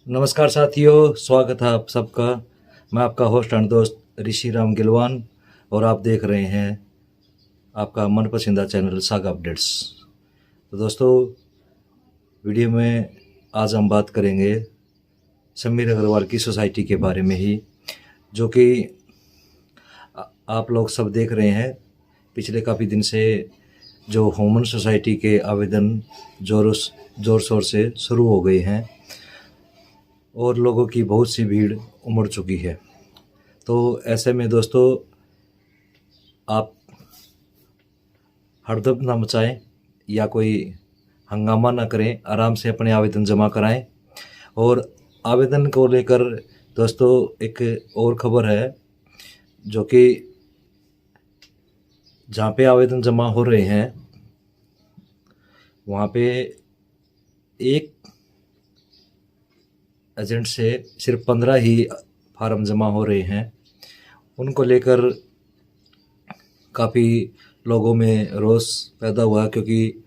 नमस्कार साथियों, स्वागत है आप सबका। मैं आपका होस्ट एंड दोस्त ऋषि राम गिलवान और आप देख रहे हैं आपका मनपसंदा चैनल सागा अपडेट्स। तो दोस्तों, वीडियो में आज हम बात करेंगे समीर अग्रवाल की सोसाइटी के बारे में ही, जो कि आप लोग सब देख रहे हैं। पिछले काफ़ी दिन से जो ह्यूमन सोसाइटी के आवेदन ज़ोर शोर से शुरू हो गए हैं और लोगों की बहुत सी भीड़ उमड़ चुकी है। तो ऐसे में दोस्तों, आप हड़दंग ना मचाएं या कोई हंगामा ना करें, आराम से अपने आवेदन जमा कराएं। और आवेदन को लेकर दोस्तों एक और खबर है, जो कि जहाँ पे आवेदन जमा हो रहे हैं वहाँ पे एक एजेंट से सिर्फ 15 ही फार्म जमा हो रहे हैं। उनको लेकर काफ़ी लोगों में रोष पैदा हुआ, क्योंकि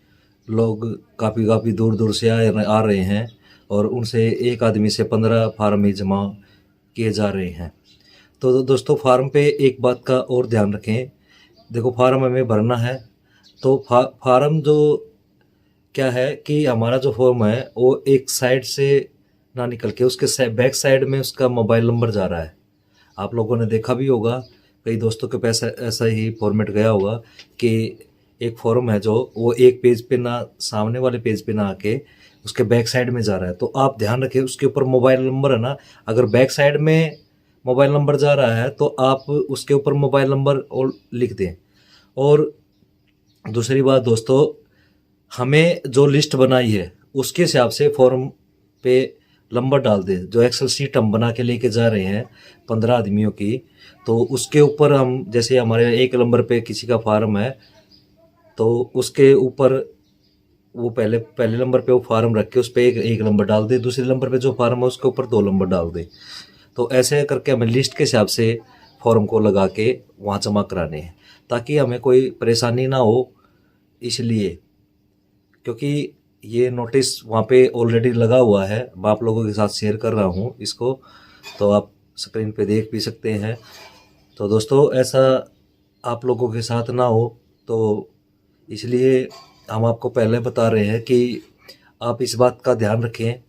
लोग काफ़ी दूर दूर से आ रहे हैं और उनसे एक आदमी से 15 फार्म ही जमा किए जा रहे हैं। तो दोस्तों, फार्म पे एक बात का और ध्यान रखें। देखो, फार्म हमें भरना है, तो फार्म जो क्या है कि हमारा जो फॉर्म है वो एक साइड से ना निकल के उसके बैक साइड में उसका मोबाइल नंबर जा रहा है। आप लोगों ने देखा भी होगा, कई दोस्तों के पास ऐसा ही फॉर्मेट गया होगा कि एक फॉर्म है जो वो एक पेज पे ना, सामने वाले पेज पे ना आके उसके बैक साइड में जा रहा है। तो आप ध्यान रखें, उसके ऊपर मोबाइल नंबर है ना, अगर बैक साइड में मोबाइल नंबर जा रहा है तो आप उसके ऊपर मोबाइल नंबर और लिख दें। और दूसरी बात दोस्तों, हमें जो लिस्ट बनाई है उसके हिसाब से फॉर्म पे नंबर डाल दें। जो एक्सेल सीट हम बना के लेके जा रहे हैं 15 आदमियों की, तो उसके ऊपर हम, जैसे हमारे एक नंबर पे किसी का फार्म है तो उसके ऊपर वो पहले नंबर पे वो फार्म रख के उस पर एक नंबर डाल दे, दूसरे नंबर पे जो फार्म है उसके ऊपर 2 नंबर डाल दे। तो ऐसे करके हमें लिस्ट के हिसाब से फॉर्म को लगा के वहाँ जमा कराने हैं, ताकि हमें कोई परेशानी ना हो। इसलिए, क्योंकि ये नोटिस वहाँ पे ऑलरेडी लगा हुआ है, मैं आप लोगों के साथ शेयर कर रहा हूँ इसको, तो आप स्क्रीन पे देख भी सकते हैं। तो दोस्तों, ऐसा आप लोगों के साथ ना हो, तो इसलिए हम आपको पहले बता रहे हैं कि आप इस बात का ध्यान रखें।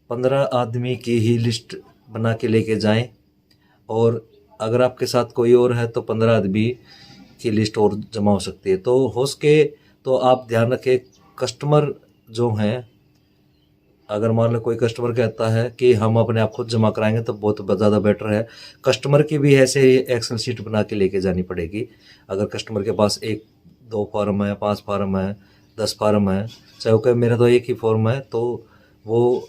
15 आदमी की ही लिस्ट बना के लेके जाएं, और अगर आपके साथ कोई और है तो 15 आदमी की लिस्ट और जमा हो सकती है। तो हो सके तो आप ध्यान रखें, कस्टमर जो हैं, अगर मान लो कोई कस्टमर कहता है कि हम अपने आप खुद जमा कराएंगे तो बहुत ज़्यादा बेटर है। कस्टमर की भी ऐसे ही एक्सेल शीट बना के लेके जानी पड़ेगी। अगर कस्टमर के पास 1-2 फार्म है, 5 फार्म है, 10 फार्म है, चाहे वो कहे मेरा तो एक ही फॉर्म है, तो वो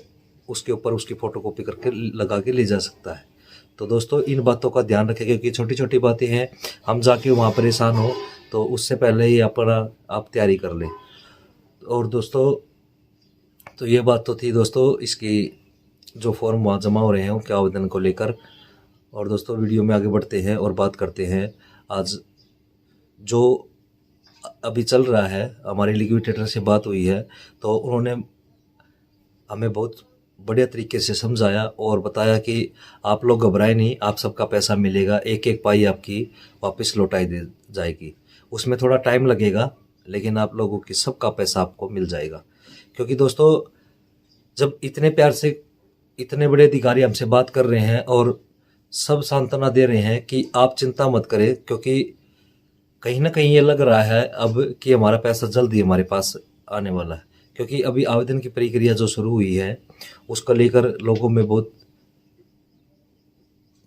उसके ऊपर उसकी फ़ोटोकॉपी करके लगा के ले जा सकता है। तो दोस्तों, इन बातों का ध्यान रखें, क्योंकि छोटी छोटी बातें हैं, हम जाके वहाँ परेशान हो तो उससे पहले ही अपना आप तैयारी कर लें। और दोस्तों, तो ये बात तो थी दोस्तों इसकी, जो फॉर्म वहाँ जमा हो रहे हैं उनके आवेदन को लेकर। और दोस्तों, वीडियो में आगे बढ़ते हैं और बात करते हैं आज जो अभी चल रहा है। हमारे लिक्विडेटर से बात हुई है, तो उन्होंने हमें बहुत बढ़िया तरीके से समझाया और बताया कि आप लोग घबराए नहीं, आप सबका पैसा मिलेगा, एक एक पाई आपकी वापस लौटाई दे जाएगी। उसमें थोड़ा टाइम लगेगा, लेकिन आप लोगों की सबका पैसा आपको मिल जाएगा। क्योंकि दोस्तों, जब इतने प्यार से इतने बड़े अधिकारी हमसे बात कर रहे हैं और सब सांत्वना दे रहे हैं कि आप चिंता मत करें, क्योंकि कहीं ना कहीं ये लग रहा है अब कि हमारा पैसा जल्दी हमारे पास आने वाला है। क्योंकि अभी आवेदन की प्रक्रिया जो शुरू हुई है उसको लेकर लोगों में बहुत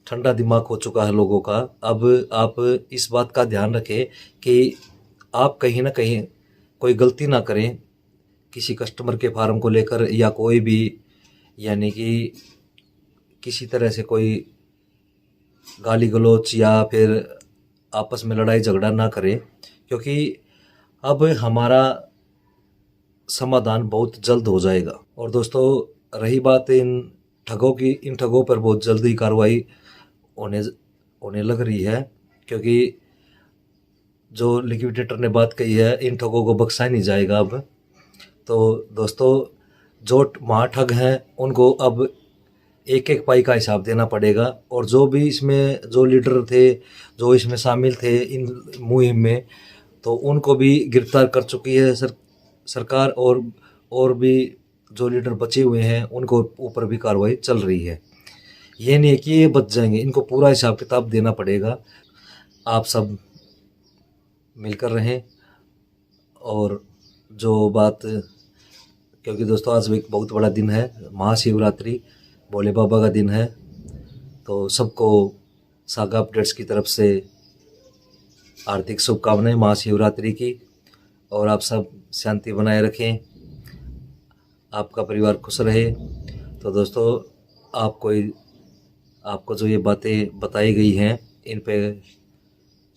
ठंडा दिमाग हो चुका है लोगों का। अब आप इस बात का ध्यान रखें कि आप कहीं ना कहीं कोई गलती ना करें किसी कस्टमर के फार्म को लेकर, या कोई भी, यानी कि किसी तरह से कोई गाली गलौच या फिर आपस में लड़ाई झगड़ा ना करें, क्योंकि अब हमारा समाधान बहुत जल्द हो जाएगा। और दोस्तों, रही बात इन ठगों की, इन ठगों पर बहुत जल्दी कार्रवाई होने होने लग रही है, क्योंकि जो लिक्विडेटर ने बात कही है, इन ठगों को बख्शा नहीं जाएगा अब। तो दोस्तों, जो महाठग हैं उनको अब एक एक पाई का हिसाब देना पड़ेगा। और जो भी इसमें जो लीडर थे, जो इसमें शामिल थे इन मुहिम में, तो उनको भी गिरफ्तार कर चुकी है सरकार। और भी जो लीडर बचे हुए हैं उनको ऊपर भी कार्रवाई चल रही है। ये नहीं है कि ये बच जाएंगे, इनको पूरा हिसाब किताब देना पड़ेगा। आप सब मिलकर रहें। और जो बात, क्योंकि दोस्तों आज एक बहुत बड़ा दिन है, महाशिवरात्रि, भोले बाबा का दिन है, तो सबको सागा अपडेट्स की तरफ से हार्दिक शुभकामनाएं महाशिवरात्रि की। और आप सब शांति बनाए रखें, आपका परिवार खुश रहे। तो दोस्तों आपको जो ये बातें बताई गई हैं इन पे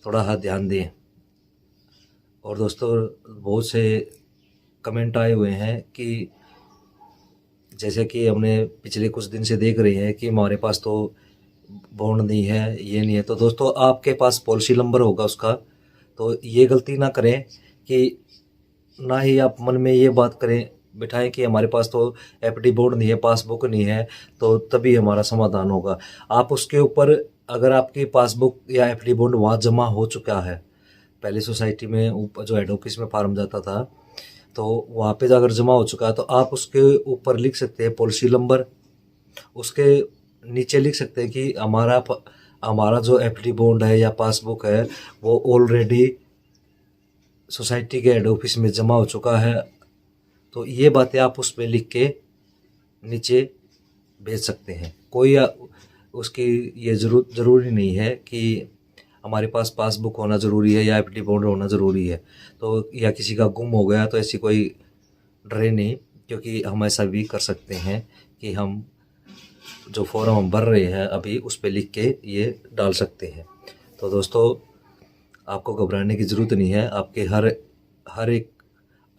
थोड़ा हाथ ध्यान दें। और दोस्तों बहुत से कमेंट आए हुए हैं कि जैसे कि हमने पिछले कुछ दिन से देख रहे हैं कि हमारे पास तो बॉन्ड नहीं है, ये नहीं है। तो दोस्तों आपके पास पॉलिसी नंबर होगा उसका, तो ये गलती ना करें कि ना ही आप मन में ये बात करें बिठाएं कि हमारे पास तो एफडी बॉन्ड नहीं है, पासबुक नहीं है, तो तभी हमारा समाधान होगा। आप उसके ऊपर, अगर आपकी पासबुक या एफडी बॉन्ड वहाँ जमा हो चुका है, पहले सोसाइटी में ऊपर जो हेड ऑफिस में फार्म जाता था, तो वहाँ पे अगर जमा हो चुका है तो आप उसके ऊपर लिख सकते हैं पॉलिसी नंबर। उसके नीचे लिख सकते हैं कि हमारा जो एफडी बॉन्ड है या पासबुक है वो ऑलरेडी सोसाइटी के हेड ऑफिस में जमा हो चुका है। तो ये बातें आप उस पर लिख के नीचे भेज सकते हैं। कोई उसकी ये ज़रूरी नहीं है कि हमारे पास पासबुक होना ज़रूरी है या एफडी बॉन्ड होना ज़रूरी है, तो या किसी का गुम हो गया तो ऐसी कोई डरे नहीं, क्योंकि हम ऐसा भी कर सकते हैं कि हम जो फॉर्म हम भर रहे हैं अभी उस पर लिख के ये डाल सकते हैं। तो दोस्तों आपको घबराने की ज़रूरत नहीं है। आपके हर एक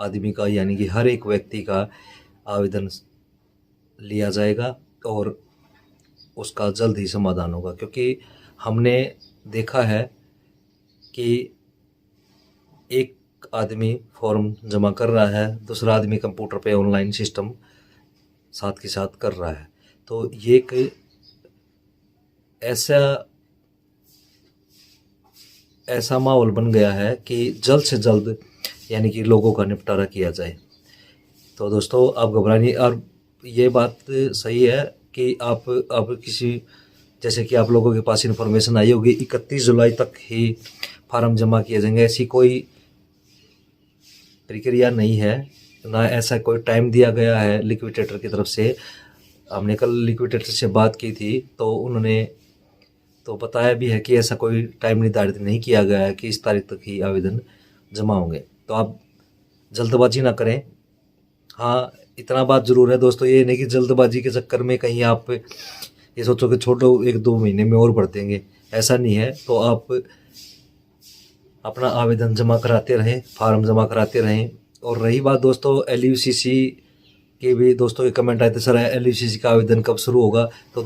आदमी का, यानी कि हर एक व्यक्ति का आवेदन लिया जाएगा और उसका जल्द ही समाधान होगा। क्योंकि हमने देखा है कि एक आदमी फॉर्म जमा कर रहा है, दूसरा आदमी कंप्यूटर पे ऑनलाइन सिस्टम साथ के साथ कर रहा है। तो ये एक ऐसा माहौल बन गया है कि जल्द से जल्द यानी कि लोगों का निपटारा किया जाए। तो दोस्तों आप घबराइए। और ये बात सही है कि आप अब जैसे कि आप लोगों के पास इन्फॉर्मेशन आई होगी 31 जुलाई तक ही फार्म जमा किए जाएंगे। ऐसी कोई प्रक्रिया नहीं है, ना ऐसा कोई टाइम दिया गया है लिक्विडेटर की तरफ से। हमने कल लिक्विडेटर से बात की थी तो उन्होंने तो बताया भी है कि ऐसा कोई टाइम निर्धारित नहीं किया गया है कि इस तारीख तक ही आवेदन जमा होंगे। तो आप जल्दबाजी ना करें। हाँ, इतना बात ज़रूर है दोस्तों, ये नहीं कि जल्दबाजी के चक्कर में कहीं आप ये सोचो कि छोड़ो 1-2 महीने में और भर देंगे, ऐसा नहीं है। तो आप अपना आवेदन जमा कराते रहें, फार्म जमा कराते रहें। और रही बात दोस्तों LUCC के भी दोस्तों के कमेंट आए थे, सर LUCC का आवेदन कब शुरू होगा। तो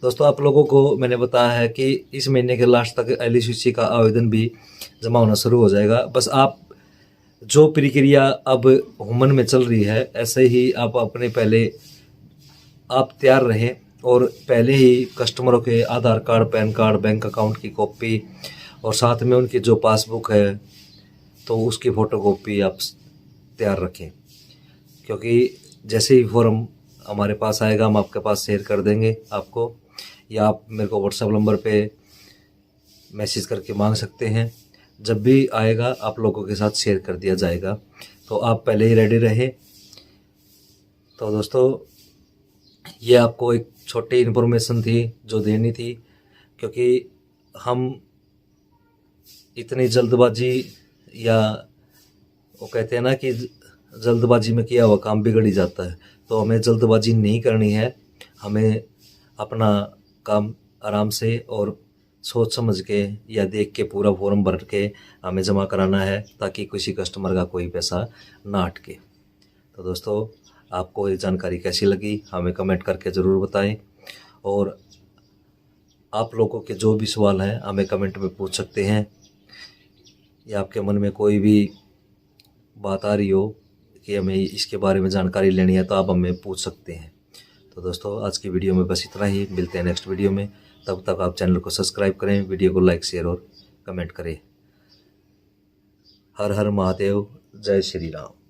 दोस्तों आप लोगों को मैंने बताया है कि इस महीने के लास्ट तक LUCC का आवेदन भी जमा होना शुरू हो जाएगा। बस आप जो प्रक्रिया अब हुमन में चल रही है ऐसे ही आप अपने पहले आप तैयार रहें और पहले ही कस्टमरों के Aadhaar card, PAN card, bank account की कॉपी और साथ में उनकी जो पासबुक है तो उसकी फ़ोटोकॉपी आप तैयार रखें। क्योंकि जैसे ही फॉर्म हमारे पास आएगा हम आपके पास शेयर कर देंगे आपको, या आप मेरे को व्हाट्सएप नंबर पे मैसेज करके मांग सकते हैं। जब भी आएगा आप लोगों के साथ शेयर कर दिया जाएगा, तो आप पहले ही रेडी रहें। तो दोस्तों ये आपको एक छोटी इन्फॉर्मेशन थी जो देनी थी, क्योंकि हम इतनी जल्दबाजी, या वो कहते हैं ना कि जल्दबाजी में किया हुआ काम बिगड़ ही जाता है, तो हमें जल्दबाजी नहीं करनी है। हमें अपना काम आराम से और सोच समझ के या देख के पूरा फॉर्म भर के हमें जमा कराना है, ताकि किसी कस्टमर का कोई पैसा ना अटके। तो दोस्तों आपको ये जानकारी कैसी लगी हमें कमेंट करके ज़रूर बताएं। और आप लोगों के जो भी सवाल हैं हमें कमेंट में पूछ सकते हैं, या आपके मन में कोई भी बात आ रही हो कि हमें इसके बारे में जानकारी लेनी है तो आप हमें पूछ सकते हैं। तो दोस्तों आज की वीडियो में बस इतना ही, मिलते हैं नेक्स्ट वीडियो में। तब तक आप चैनल को सब्सक्राइब करें, वीडियो को लाइक शेयर और कमेंट करें। हर हर महादेव, जय श्री राम।